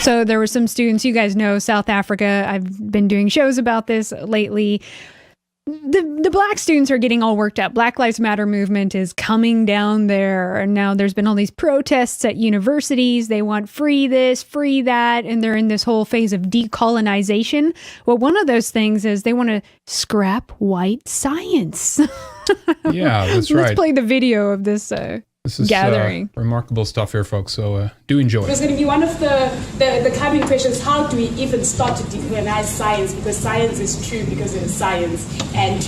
So there were some students, you guys know, South Africa. I've been doing shows about this lately. The black students are getting all worked up. Black Lives Matter movement is coming down there. And now there's been all these protests at universities. They want free this, free that. And they're in this whole phase of decolonization. Well, one of those things is they want to scrap white science. Yeah, that's right. Let's play the video of this gathering. Remarkable stuff here, folks. So do enjoy. It's going to be one of the coming questions. How do we even start to decolonize science? Because science is true because it is science. And,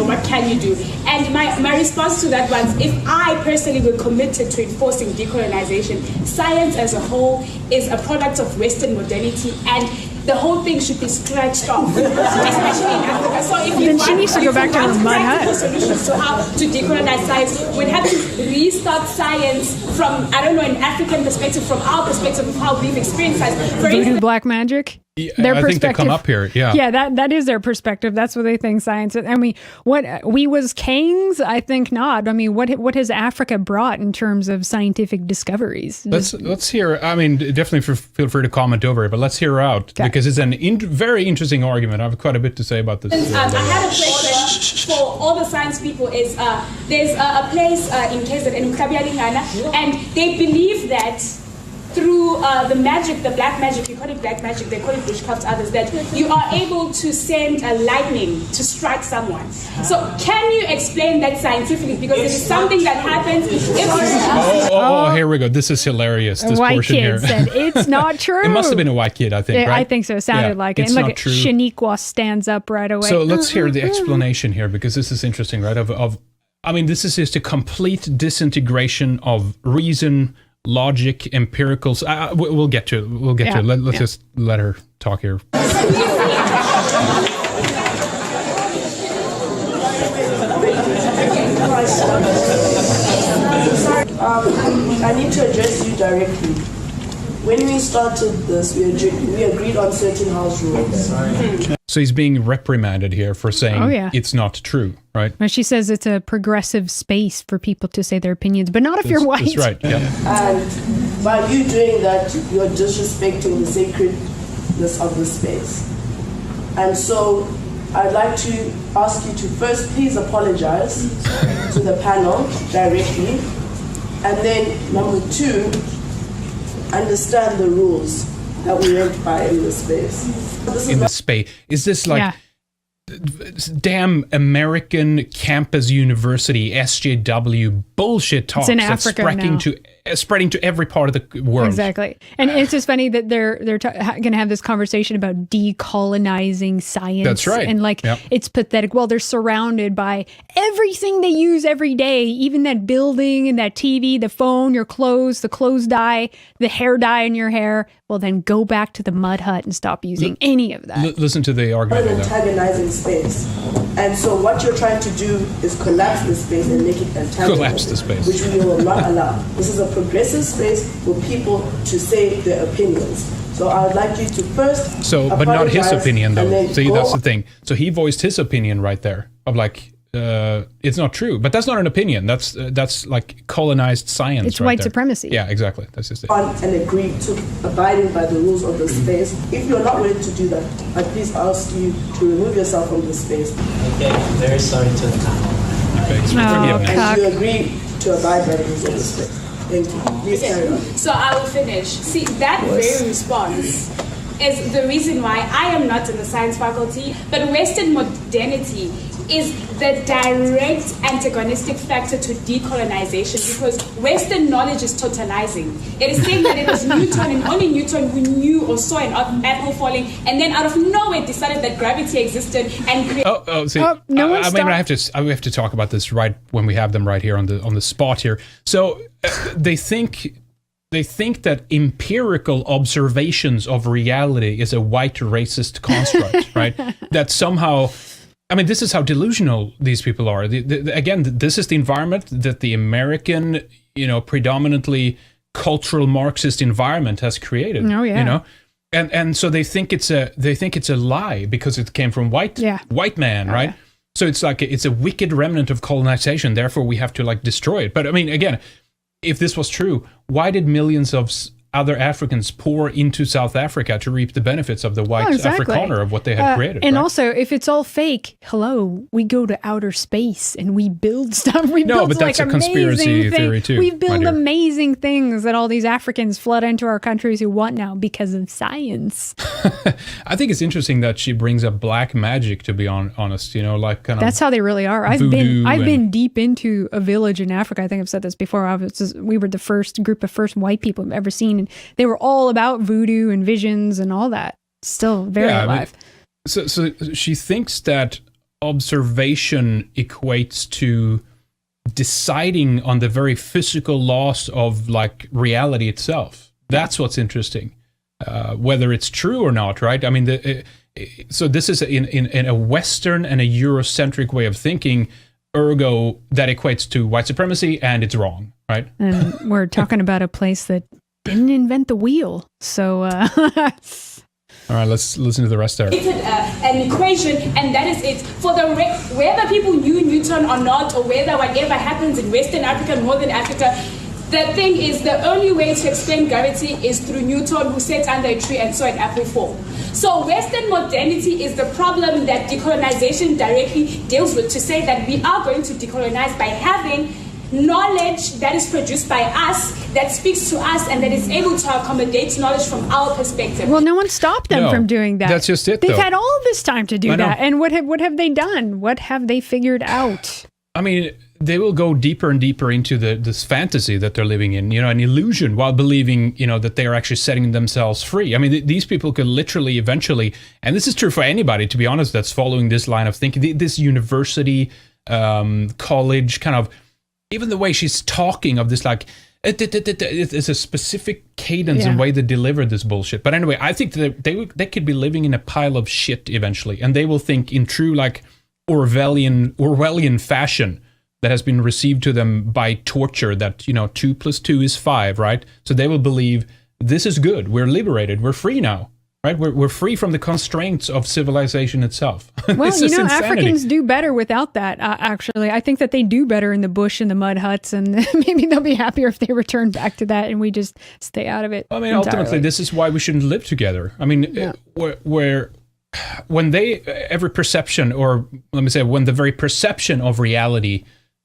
what can you do? And my response to that was, if I personally were committed to enforcing decolonization, science as a whole is a product of Western modernity, and the whole thing should be scratched off, especially in Africa. So if you then she needs to go back to her mud hut. Solutions to how to decolonize science, we'd have to restart science from, an African perspective, from our perspective of how we've experienced science. Voodoo black magic? Yeah, I think they come up here. Yeah. Yeah, that is their perspective. That's what they think science is. I mean, what we was kings? I think not. I mean, what has Africa brought in terms of scientific discoveries? Let's hear. I mean, definitely feel free to comment over it, but let's hear her out because it's a very interesting argument. I have quite a bit to say about this. I had a question for all the science people. Is there's a place in KZN in Ukabialingana, and they believe that through the black magic, you call it black magic, they call it witchcraft, others, that you are able to send a lightning to strike someone. So can you explain that scientifically? Because it is something that happens. Here we go. This is hilarious. This white portion kid here. said it's not true. It must have been a white kid, I think, right? I think so. It sounded like it. It's And not look, true. Shaniqua stands up right away. So let's hear the explanation here, because this is interesting, right? This is just a complete disintegration of reason, logic, empiricals. We'll get to it. To it. Let's just let her talk here. I need to address you directly. When we started this, we agreed on certain house rules. So he's being reprimanded here for saying it's not true, right? Well, she says it's a progressive space for people to say their opinions, but not if you're white. That's right, yeah. And by you doing that, you're disrespecting the sacredness of the space. And so I'd like to ask you to first please apologize to the panel directly. And then number two, understand the rules that we went by in the space. In the space. Is this like damn American campus university SJW bullshit talks in that's Africa spreading to every part of the world? Exactly. And it's just funny that they're going to have this conversation about decolonizing science. That's right. And it's pathetic. Well, they're surrounded by everything they use every day, even that building and that TV, the phone, your clothes, the clothes dye, the hair dye in your hair. Well, then go back to the mud hut and stop using any of that. Listen to the argument. Antagonizing space. And so what you're trying to do is collapse the space and make it antagonizing. Collapse the space. Which we will not allow. This is a progressive space for people to say their opinions. So I would like you to first but not his opinion, though. See, that's the thing. So he voiced his opinion right there of it's not true, but that's not an opinion. That's like colonized science. It's right white there. supremacy. Yeah, exactly. That's just it. And agree to abiding by the rules of the space. If you're not willing to do that, I please ask you to remove yourself from the space. Okay, I'm very sorry to the panel. Okay, forgive me. And you agree to abide by the rules of the space. Thank you. Please carry on. So I will finish. See, that very response is the reason why I am not in the science faculty, but Western modernity is the direct antagonistic factor to decolonization, because Western knowledge is totalizing. It is saying that it was Newton and only Newton who knew or saw an apple falling, and then out of nowhere decided that gravity existed and created. See, we have to talk about this right when we have them right here on the spot here. So they think that empirical observations of reality is a white racist construct, right? That somehow, this is how delusional these people are. Again, this is the environment that the American, predominantly cultural Marxist environment has created. Oh, yeah. And so they think it's a lie because it came from white man, right? Yeah. So it's a wicked remnant of colonization. Therefore, we have to destroy it. But again, if this was true, why did millions of other Africans pour into South Africa to reap the benefits of the white Afrikaner of what they had created. And right? also, if it's all fake, we go to outer space and we build stuff. We build but that's a conspiracy theory too. We build amazing things that all these Africans flood into our countries who want now because of science. I think it's interesting that she brings up black magic, to be honest, like kind of. That's how they really are. I've been deep into a village in Africa. I think I've said this before. We were the first white people I've ever seen, and they were all about voodoo and visions and all that. Still very alive. So she thinks that observation equates to deciding on the very physical laws of like reality itself. That's what's interesting. Whether it's true or not, right? I mean, so this is in a Western and a Eurocentric way of thinking. Ergo, that equates to white supremacy, and it's wrong, right? And we're talking about a place that didn't invent the wheel. So, all right, let's listen to the rest there. It's an equation, and that is it. For whether people knew Newton or not, or whether whatever happens in Western Africa, Northern Africa, the thing is, the only way to explain gravity is through Newton, who sat under a tree and saw an apple fall. So Western modernity is the problem that decolonization directly deals with, to say that we are going to decolonize by having knowledge that is produced by us, that speaks to us, and that is able to accommodate knowledge from our perspective. Well, no one stopped them from doing that. That's just it, They've had all this time to do that. And what have they done? What have they figured out? I mean, they will go deeper and deeper into this fantasy that they're living in, an illusion, while believing, that they are actually setting themselves free. I mean, these people could literally eventually, and this is true for anybody, to be honest, that's following this line of thinking, this university, college kind of, even the way she's talking of this, like, it's a specific cadence and way to deliver this bullshit. But anyway, I think that they could be living in a pile of shit eventually, and they will think in true, like, Orwellian fashion that has been received to them by torture, that 2 + 2 is 5, right? So they will believe this is good, we're liberated, we're free now, right? We're free from the constraints of civilization itself. Well, Africans do better without that, actually. I think that they do better in the bush and the mud huts, and maybe they'll be happier if they return back to that and we just stay out of it. I mean, ultimately, this is why we shouldn't live together. I mean, when every perception, or let me say, when the very perception of reality,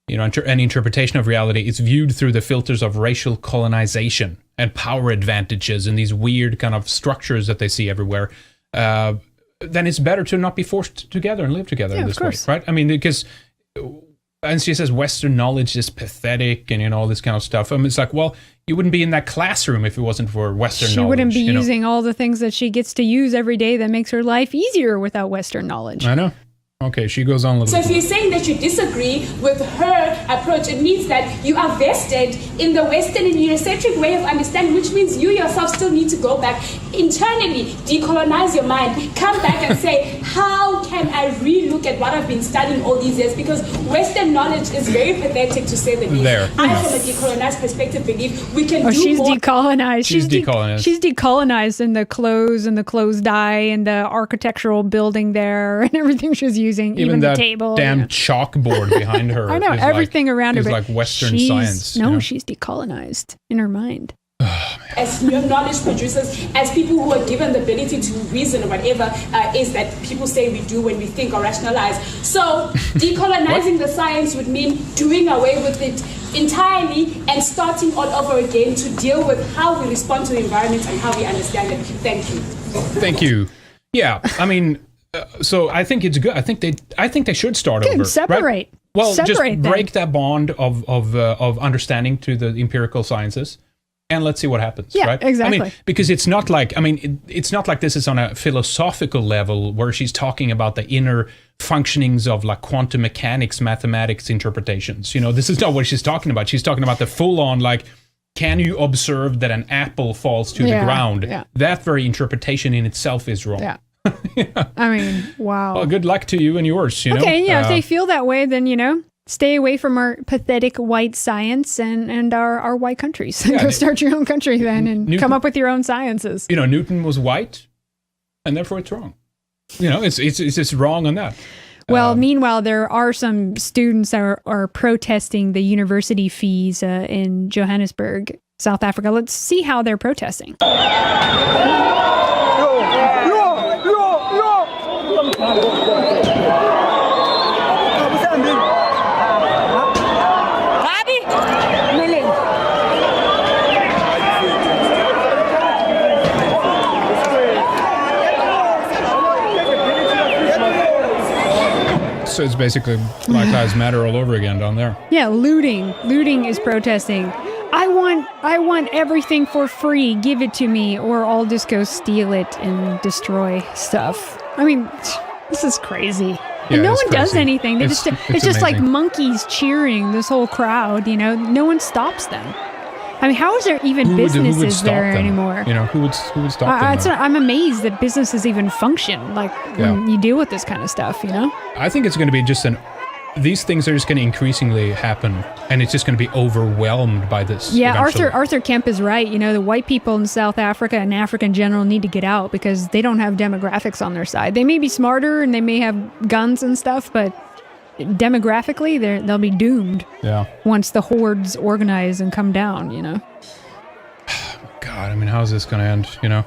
an interpretation of reality is viewed through the filters of racial colonization and power advantages and these weird kind of structures that they see everywhere, then it's better to not be forced together and live together in this way, right? I mean, because, and she says Western knowledge is pathetic and all this kind of stuff. I mean, it's like, well, you wouldn't be in that classroom if it wasn't for Western knowledge. She wouldn't be using all the things that she gets to use every day that makes her life easier without Western knowledge. I know. Okay, she goes on a little So bit. if you're saying that you disagree with her approach, it means that you are vested in the Western and Eurocentric way of understanding, which means you yourself still need to go back internally, decolonize your mind, come back and say, how can I relook at what I've been studying all these years? Because Western knowledge is very pathetic, to say the least. I, from a decolonized perspective, believe we can do she's more. Decolonized. She's decolonized. She's decolonized in the clothes dye and the architectural building there and everything she's using. Even that the table, damn chalkboard behind her. I know everything around her. Is like Western science. No, she's decolonized in her mind. As knowledge producers, as people who are given the ability to reason or whatever is that people say we do when we think or rationalize. So decolonizing the science would mean doing away with it entirely and starting all over again to deal with how we respond to the environment and how we understand it. Thank you. Thank you. Yeah, I mean, so I think it's good. I think they should start over. Separate. Right? Well, separate just break that bond of understanding to the empirical sciences, and let's see what happens. Yeah, right? exactly. I mean, because it's not like it's not like this is on a philosophical level where she's talking about the inner functionings of like quantum mechanics, mathematics interpretations. This is not what she's talking about. She's talking about the full-on like, can you observe that an apple falls to the ground? Yeah. That very interpretation in itself is wrong. Yeah. I mean, wow. Well, good luck to you and yours. Okay, if they feel that way, then stay away from our pathetic white science and our white countries. Go start your own country then and come up with your own sciences. Newton was white, and therefore it's wrong. It's just wrong on that. Well, meanwhile, there are some students that are protesting the university fees in Johannesburg. South Africa. Let's see how they're protesting. So it's basically Black Lives Matter all over again down there. Yeah, looting. Looting is protesting. I want everything for free. Give it to me, or I'll just go steal it and destroy stuff. I mean, this is crazy. Yeah, And no it's one does crazy. anything. They It's it's just like amazing. monkeys cheering this whole crowd, you know. No one stops them. I mean, how is there even Who would businesses stop there them? anymore? You know, who would stop them? though? I'm amazed that businesses even function like when you deal with this kind of stuff, you know? I think it's going to be just these things are just going to increasingly happen, and it's just going to be overwhelmed by this. Yeah, eventually. Arthur Kemp is right. You know, the white people in South Africa and Africa in general need to get out because they don't have demographics on their side. They may be smarter and they may have guns and stuff, but demographically, they'll be doomed Yeah. once the hordes organize and come down, you know? God, I mean, how's this going to end? You know.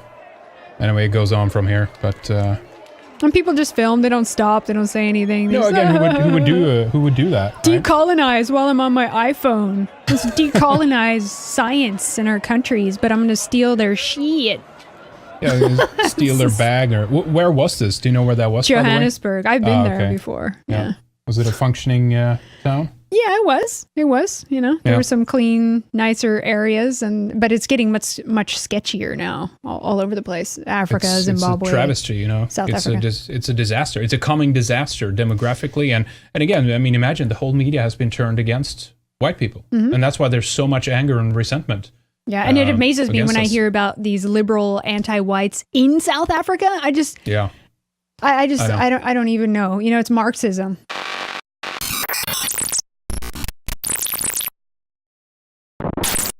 Anyway, it goes on from here, but. And people just film. They don't stop. They don't say anything. They No, just, again, who would do that? Right? Decolonize while I'm on my iPhone. Let's decolonize science in our countries, but I'm going to steal their shit. Yeah, steal their bag or where was this? Do you know where that was? by the way? Johannesburg. I've been there okay. before. Yeah. Yeah. Was it a functioning town? Yeah, it was. It was. You know, there Yeah. were some clean, nicer areas, but it's getting much sketchier now, all over the place. Africa, Zimbabwe, It's a travesty, you know. South it's Africa. It's a disaster. It's a coming disaster demographically, and again, I mean, imagine the whole media has been turned against white people, and that's why there's so much anger and resentment. Yeah, and it amazes me against when I us. hear about these liberal anti-whites in South Africa. Yeah. I know. don't even know. You know, it's Marxism.